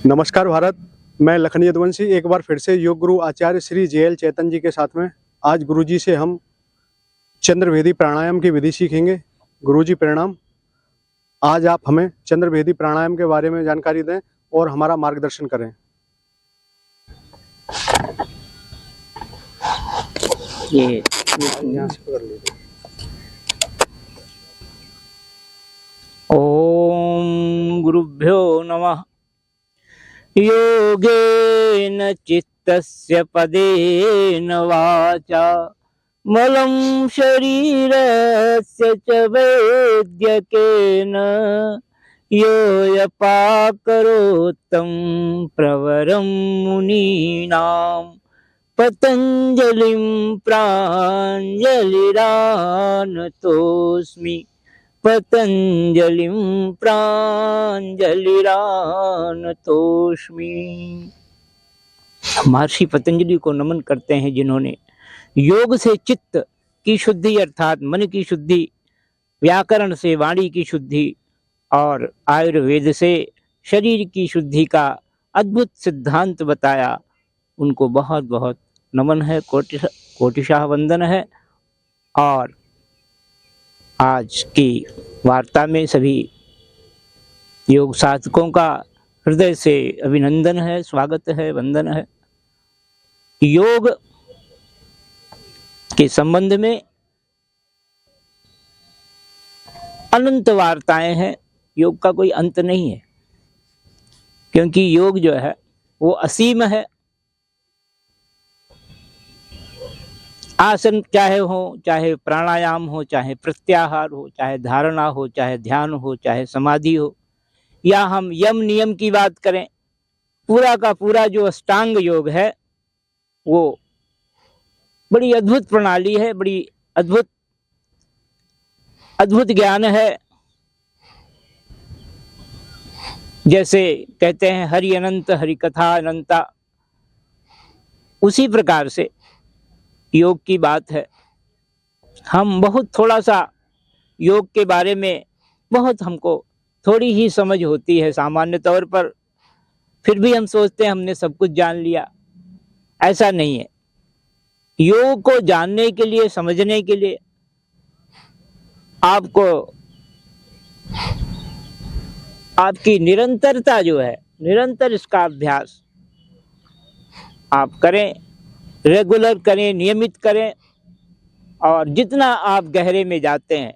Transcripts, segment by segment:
नमस्कार भारत। मैं लखन यदुवंशी एक बार फिर से योग गुरु आचार्य श्री JL चैतन जी के साथ में आज गुरु जी से हम चंद्रभेदी प्राणायाम की विधि सीखेंगे। गुरु जी प्रणाम। आज आप हमें चंद्रभेदी प्राणायाम के बारे में जानकारी दें और हमारा मार्गदर्शन करें। ये ओम गुरुभ्यो नमः। योगेन चित्तस्य पदेन वाचा मलं शरीरस्य च वैद्यकेन योऽयपाकरोत्तं प्रवरं मुनीनां पतञ्जलिं प्राञ्जलिरानतोऽस्मि पतंजलिं प्राञ्जलिरानतोऽस्मि। महर्षि पतंजलि को नमन करते हैं जिन्होंने योग से चित्त की शुद्धि अर्थात मन की शुद्धि, व्याकरण से वाणी की शुद्धि और आयुर्वेद से शरीर की शुद्धि का अद्भुत सिद्धांत बताया। उनको बहुत बहुत नमन है, कोटिशाह वंदन है। और आज की वार्ता में सभी योग साधकों का हृदय से अभिनंदन है, स्वागत है, वंदन है। योग के संबंध में अनंत वार्ताएं हैं। योग का कोई अंत नहीं है, क्योंकि योग जो है वो असीम है। आसन चाहे हो, चाहे प्राणायाम हो, चाहे प्रत्याहार हो, चाहे धारणा हो, चाहे ध्यान हो, चाहे समाधि हो, या हम यम नियम की बात करें, पूरा का पूरा जो अष्टांग योग है वो बड़ी अद्भुत प्रणाली है, बड़ी अद्भुत ज्ञान है। जैसे कहते हैं हरि अनंत, हरि कथा अनंता, उसी प्रकार से योग की बात है। हम बहुत थोड़ा सा योग के बारे में बहुत हमको थोड़ी ही समझ होती है सामान्य तौर पर, फिर भी हम सोचते हैं हमने सब कुछ जान लिया। ऐसा नहीं है। योग को जानने के लिए, समझने के लिए आपको आपकी निरंतरता जो है, निरंतर इसका अभ्यास आप करें, रेगुलर करें, नियमित करें। और जितना आप गहरे में जाते हैं,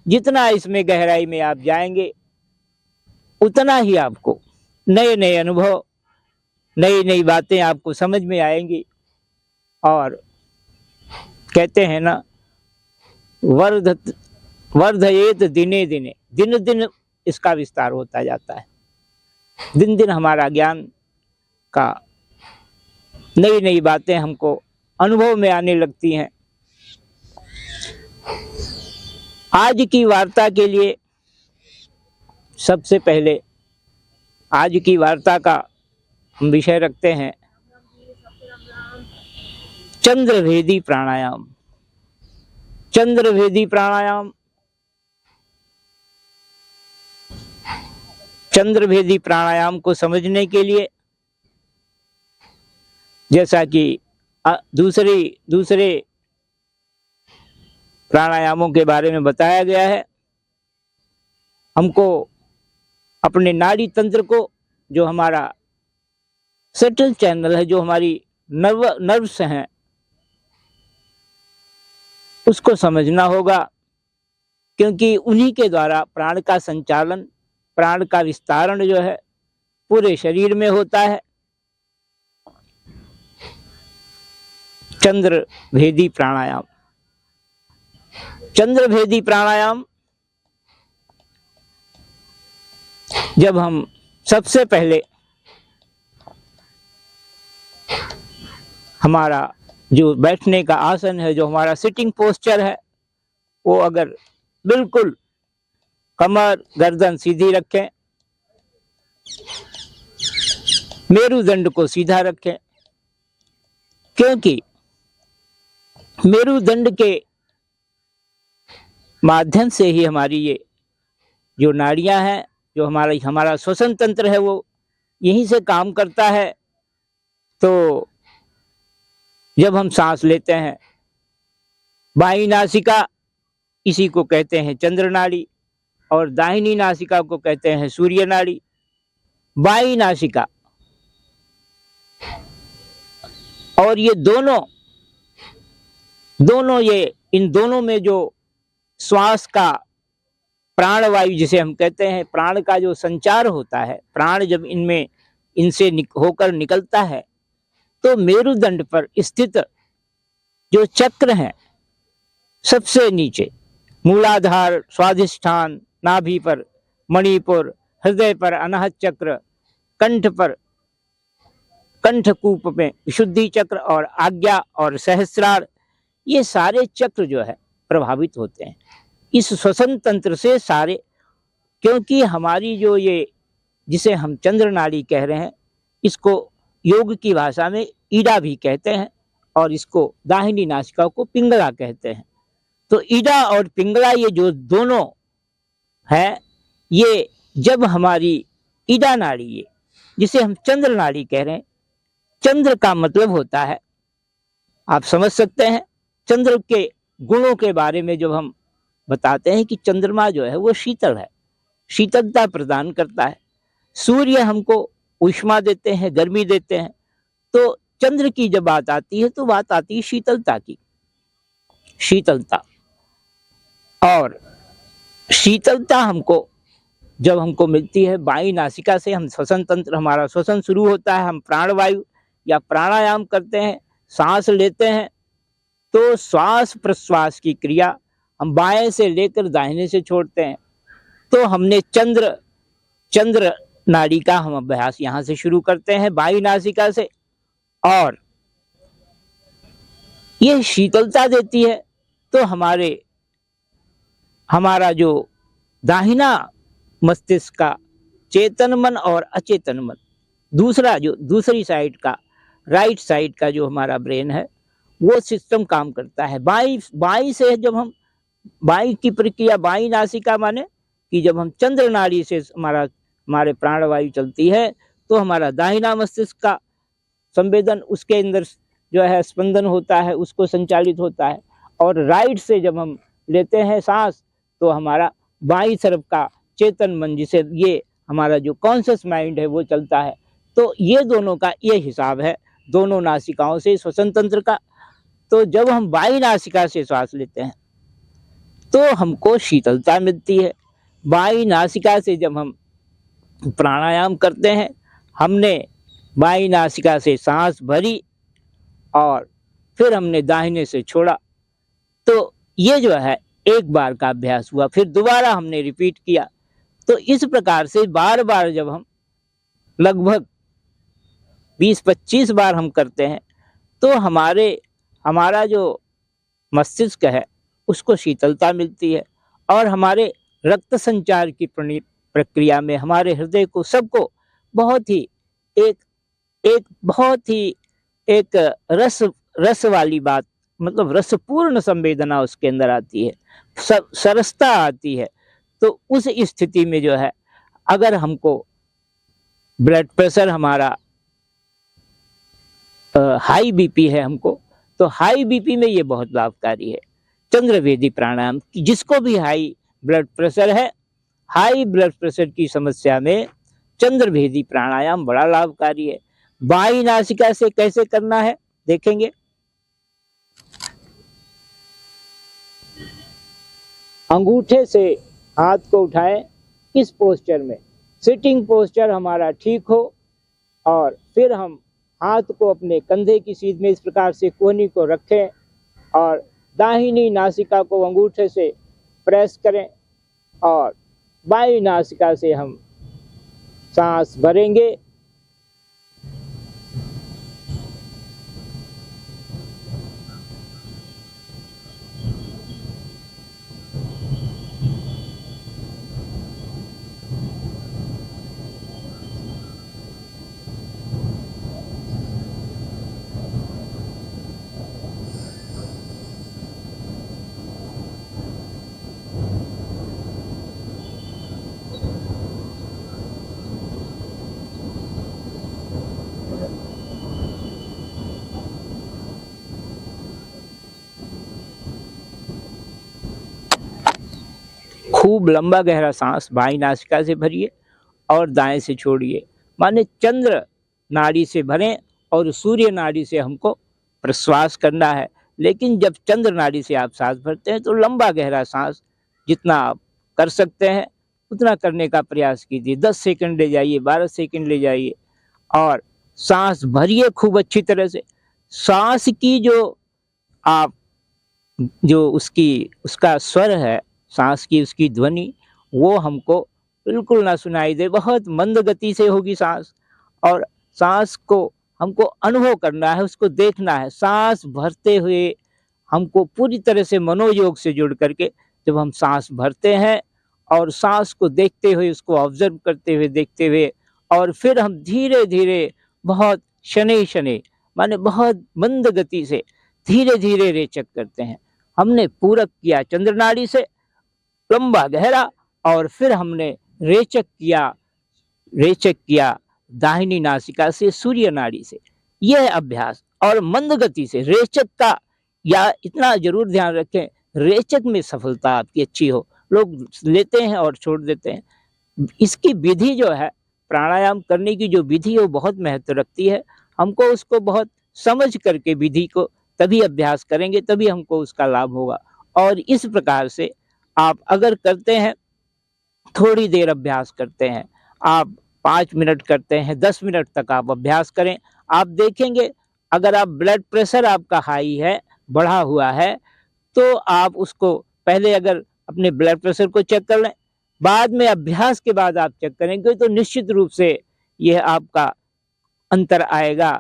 जितना इसमें गहराई में आप जाएंगे, उतना ही आपको नए नए अनुभव, नई नई बातें आपको समझ में आएंगी। और कहते हैं ना, वर्धयेत दिने दिने, दिन दिन इसका विस्तार होता जाता है। दिन दिन हमारा ज्ञान का नई नई बातें हमको अनुभव में आने लगती हैं। आज की वार्ता के लिए सबसे पहले आज की वार्ता का हम विषय रखते हैं चंद्रभेदी प्राणायाम। चंद्रभेदी प्राणायाम, चंद्रभेदी प्राणायाम को समझने के लिए, जैसा कि दूसरे प्राणायामों के बारे में बताया गया है, हमको अपने नाड़ी तंत्र को, जो हमारा सटल चैनल है, जो हमारी नर्व्स हैं, उसको समझना होगा। क्योंकि उन्हीं के द्वारा प्राण का संचालन, प्राण का विस्तारण जो है पूरे शरीर में होता है। चंद्रभेदी प्राणायाम। चंद्रभेदी प्राणायाम जब हम सबसे पहले हमारा जो बैठने का आसन है, जो हमारा सिटिंग पोस्चर है, वो अगर बिल्कुल कमर गर्दन सीधी रखें, मेरुदंड को सीधा रखें, क्योंकि मेरुदंड के माध्यम से ही हमारी ये जो नाड़ियां हैं जो हमारा हमारा श्वसन तंत्र है वो यहीं से काम करता है। तो जब हम सांस लेते हैं, बाईं नासिका, इसी को कहते हैं चंद्र नाड़ी, और दाहिनी नासिका को कहते हैं सूर्य नाड़ी। बाईं नासिका और ये दोनों इन दोनों में जो श्वास का प्राणवायु जिसे हम कहते हैं, प्राण का जो संचार होता है, प्राण जब इनसे होकर निकलता है तो मेरुदंड पर स्थित जो चक्र हैं, सबसे नीचे मूलाधार, स्वाधिष्ठान, नाभि पर मणिपुर, हृदय पर अनाहत चक्र, कंठ पर कंठकूप में विशुद्धि चक्र, और आज्ञा और सहस्रार, ये सारे चक्र जो है प्रभावित होते हैं इस श्वसन तंत्र से सारे। क्योंकि हमारी जो ये जिसे हम चंद्र नाड़ी कह रहे हैं, इसको योग की भाषा में ईडा भी कहते हैं, और इसको दाहिनी नासिका को पिंगला कहते हैं। तो ईडा और पिंगला ये जो दोनों है, ये जब हमारी ईडा नाड़ी, ये जिसे हम चंद्र नाड़ी कह रहे हैं, चंद्र का मतलब होता है, आप समझ सकते हैं, चंद्र के गुणों के बारे में जब हम बताते हैं कि चंद्रमा जो है वो शीतल है, शीतलता प्रदान करता है। सूर्य हमको ऊष्मा देते हैं, गर्मी देते हैं। तो चंद्र की जब बात आती है तो बात आती है शीतलता की, शीतलता। और शीतलता जब हमको मिलती है बाईं नासिका से, हम श्वसन तंत्र, हमारा श्वसन शुरू होता है, हम प्राणवायु या प्राणायाम करते हैं, सांस लेते हैं, तो श्वास प्रश्वास की क्रिया हम बाएं से लेकर दाहिने से छोड़ते हैं। तो हमने चंद्र नाड़ी का हम अभ्यास यहाँ से शुरू करते हैं, बाईं नासिका से, और ये शीतलता देती है। तो हमारा जो दाहिना मस्तिष्क का चेतन मन और अचेतन मन, दूसरी साइड का, राइट साइड का जो हमारा ब्रेन है, वो सिस्टम काम करता है। बाई से जब हम बाई की प्रक्रिया, बाई नासिका माने कि जब हम चंद्र नाड़ी से हमारे प्राणवायु चलती है तो हमारा दाहिना मस्तिष्क का संवेदन, उसके अंदर जो है स्पंदन होता है, उसको संचालित होता है। और राइट से जब हम लेते हैं सांस तो हमारा बाईं तरफ का चेतन मन, जिसे ये हमारा जो कॉन्शियस माइंड है वो चलता है। तो ये दोनों का ये हिसाब है, दोनों नासिकाओं से श्वसन तंत्र का। तो जब हम बाईं नासिका से श्वास लेते हैं तो हमको शीतलता मिलती है। बाईं नासिका से जब हम प्राणायाम करते हैं, हमने बाईं नासिका से सांस भरी और फिर हमने दाहिने से छोड़ा, तो ये जो है एक बार का अभ्यास हुआ, फिर दोबारा हमने रिपीट किया। तो इस प्रकार से बार बार जब हम लगभग 20-25 बार हम करते हैं तो हमारा जो मस्तिष्क है उसको शीतलता मिलती है, और हमारे रक्त संचार की प्रक्रिया में हमारे हृदय को, सबको बहुत ही एक रस वाली बात, मतलब रसपूर्ण संवेदना उसके अंदर आती है, सरसता आती है। तो उस स्थिति में जो है, अगर हमको ब्लड प्रेशर हमारा हाई बीपी है हमको, तो हाई बीपी में ये बहुत लाभकारी है चंद्रवेदी प्राणायाम। जिसको भी हाई ब्लड प्रेशर है, हाई ब्लड प्रेशर की समस्या में चंद्रवेदी प्राणायाम बड़ा लाभकारी है। बाईं नासिका से कैसे करना है देखेंगे। अंगूठे से हाथ को उठाएं इस पोस्चर में, सिटिंग पोस्चर हमारा ठीक हो, और फिर हम हाथ को अपने कंधे की सीध में इस प्रकार से कोहनी को रखें और दाहिनी नासिका को अंगूठे से प्रेस करें, और बाईं नासिका से हम सांस भरेंगे। खूब लंबा गहरा सांस बाईं नासिका से भरिए और दाएं से छोड़िए। माने चंद्र नाड़ी से भरें और सूर्य नाड़ी से हमको प्रश्वास करना है। लेकिन जब चंद्र नाड़ी से आप सांस भरते हैं तो लंबा गहरा सांस जितना आप कर सकते हैं उतना करने का प्रयास कीजिए। 10 सेकंड ले जाइए, 12 सेकंड ले जाइए और सांस भरिए खूब अच्छी तरह से। सांस की जो उसका स्वर है, सांस की उसकी ध्वनि, वो हमको बिल्कुल ना सुनाई दे। बहुत मंद गति से होगी सांस, और सांस को हमको अनुभव करना है, उसको देखना है। सांस भरते हुए हमको पूरी तरह से मनोयोग से जुड़ करके जब हम सांस भरते हैं और सांस को देखते हुए, उसको ऑब्जर्व करते हुए, देखते हुए, और फिर हम धीरे धीरे बहुत शनै शनै माने बहुत मंद गति से धीरे धीरे रेचक करते हैं। हमने पूरक किया चंद्र नाड़ी से लंबा गहरा, और फिर हमने रेचक किया दाहिनी नासिका से सूर्य नाड़ी से। यह अभ्यास, और मंद गति से रेचक का, या इतना जरूर ध्यान रखें रेचक में सफलता आपकी अच्छी हो। लोग लेते हैं और छोड़ देते हैं। इसकी विधि जो है, प्राणायाम करने की जो विधि है वो बहुत महत्व रखती है। हमको उसको बहुत समझ करके विधि को तभी अभ्यास करेंगे, तभी हमको उसका लाभ होगा। और इस प्रकार से आप अगर करते हैं, थोड़ी देर अभ्यास करते हैं, आप 5 मिनट करते हैं, 10 मिनट तक आप अभ्यास करें, आप देखेंगे अगर आप ब्लड प्रेशर आपका हाई है, बढ़ा हुआ है, तो आप उसको पहले अगर अपने ब्लड प्रेशर को चेक कर लें, बाद में अभ्यास के बाद आप चेक करेंगे तो निश्चित रूप से यह आपका अंतर आएगा,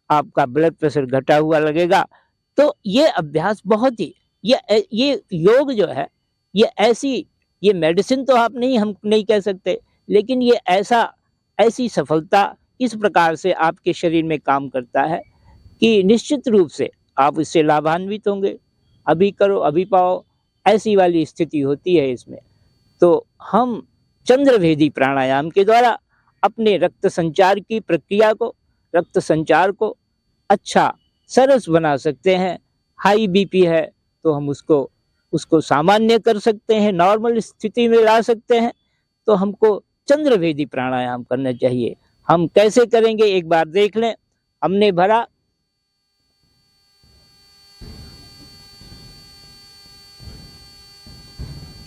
आपका ब्लड प्रेशर घटा हुआ लगेगा। तो ये अभ्यास बहुत ही, ये योग जो है, ये मेडिसिन तो हम नहीं कह सकते, लेकिन ये ऐसी सफलता इस प्रकार से आपके शरीर में काम करता है कि निश्चित रूप से आप इससे लाभान्वित होंगे। अभी करो अभी पाओ, ऐसी वाली स्थिति होती है इसमें। तो हम चंद्रभेदी प्राणायाम के द्वारा अपने रक्त संचार की प्रक्रिया को, रक्त संचार को अच्छा सरस बना सकते हैं। हाई बीपी है तो हम उसको सामान्य कर सकते हैं, नॉर्मल स्थिति में ला सकते हैं। तो हमको चंद्रभेदी प्राणायाम करना चाहिए। हम कैसे करेंगे एक बार देख लें। हमने भरा,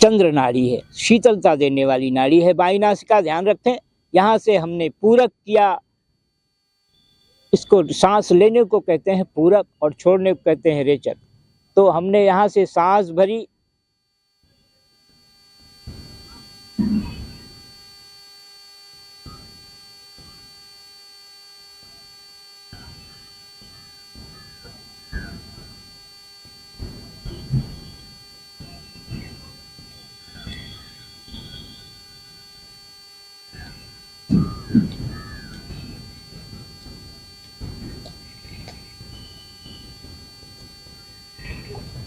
चंद्र नाड़ी है, शीतलता देने वाली नाड़ी है, बाईं नासिका ध्यान रखें। यहाँ से हमने पूरक किया, इसको सांस लेने को कहते हैं पूरक और छोड़ने को कहते हैं रेचक। तो हमने यहाँ से सांस भरी,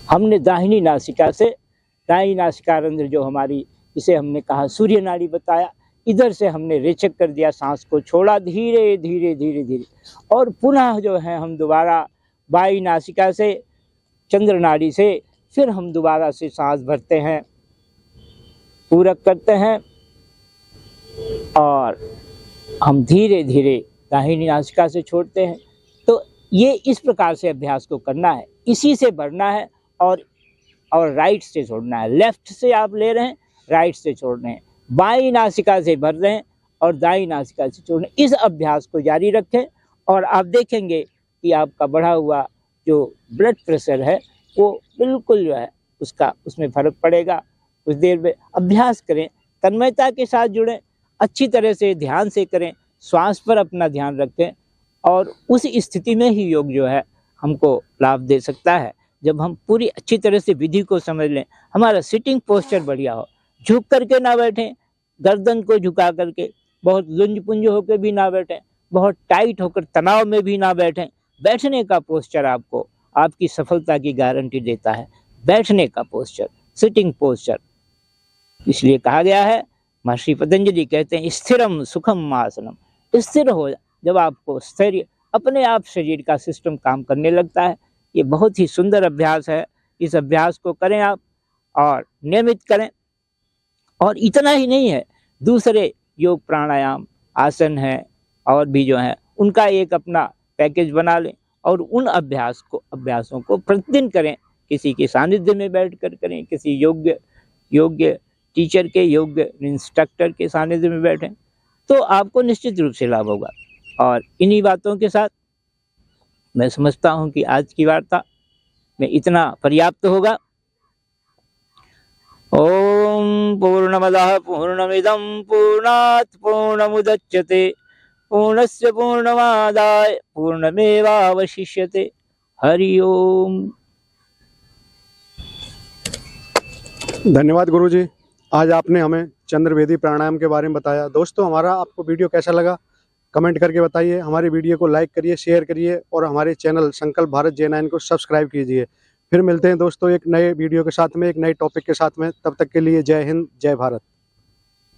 हमने दाहिनी नासिका से, दाहिनी नासिका रंध्र जो हमारी, इसे हमने कहा सूर्य नाड़ी बताया, इधर से हमने रेचक कर दिया, सांस को छोड़ा धीरे धीरे धीरे धीरे, और पुनः जो है हम दोबारा बाईं नासिका से चंद्र नाड़ी से फिर हम दोबारा से सांस भरते हैं, पूरक करते हैं, और हम धीरे धीरे दाहिनी नासिका से छोड़ते हैं। तो ये इस प्रकार से अभ्यास को करना है, इसी से भरना है, और राइट से छोड़ना है। लेफ्ट से आप ले रहे हैं, राइट से छोड़ रहे हैं, बाईं नासिका से भर रहे हैं और दाईं नासिका से छोड़ रहे हैं। इस अभ्यास को जारी रखें और आप देखेंगे कि आपका बढ़ा हुआ जो ब्लड प्रेशर है वो बिल्कुल जो है उसमें फर्क पड़ेगा। कुछ देर में अभ्यास करें, तन्मयता के साथ जुड़ें, अच्छी तरह से ध्यान से करें, श्वास पर अपना ध्यान रखें, और उस स्थिति में ही योग जो है हमको लाभ दे सकता है। जब हम पूरी अच्छी तरह से विधि को समझ लें, हमारा सिटिंग पोस्चर बढ़िया हो, झुक करके ना बैठें, गर्दन को झुका करके, बहुत लुंज पुंज होकर भी ना बैठें, बहुत टाइट होकर तनाव में भी ना बैठें। बैठने का पोस्चर आपको आपकी सफलता की गारंटी देता है। बैठने का पोस्चर, सिटिंग पोस्चर, इसलिए कहा गया है, महर्षि पतंजलि कहते हैं स्थिरम सुखम आसनम। स्थिर हो, जब आपको स्थैर्य, अपने आप शरीर का सिस्टम काम करने लगता है। ये बहुत ही सुंदर अभ्यास है, इस अभ्यास को करें आप और नियमित करें। और इतना ही नहीं है, दूसरे योग प्राणायाम आसन है और भी जो है उनका एक अपना पैकेज बना लें और उन अभ्यासों को प्रतिदिन करें। किसी के सानिध्य में बैठकर करें, किसी योग्य टीचर के, योग्य इंस्ट्रक्टर के सानिध्य में बैठें, तो आपको निश्चित रूप से लाभ होगा। और इन्हीं बातों के साथ मैं समझता हूँ कि आज की वार्ता में इतना पर्याप्त होगा। ओम पूर्णमदः पूर्णमिदं पूर्णात् पूर्णमुदच्यते पूर्णस्य पूर्णमादाय पूर्णमेवावशिष्यते। हरि ओम। धन्यवाद गुरुजी, आज आपने हमें चंद्रवेदी प्राणायाम के बारे में बताया। दोस्तों, हमारा आपको वीडियो कैसा लगा कमेंट करके बताइए। हमारी वीडियो को लाइक करिए, शेयर करिए और हमारे चैनल संकल्प भारत J9 को सब्सक्राइब कीजिए। फिर मिलते हैं दोस्तों एक नए वीडियो के साथ में, एक नए टॉपिक के साथ में। तब तक के लिए जय हिंद, जय भारत।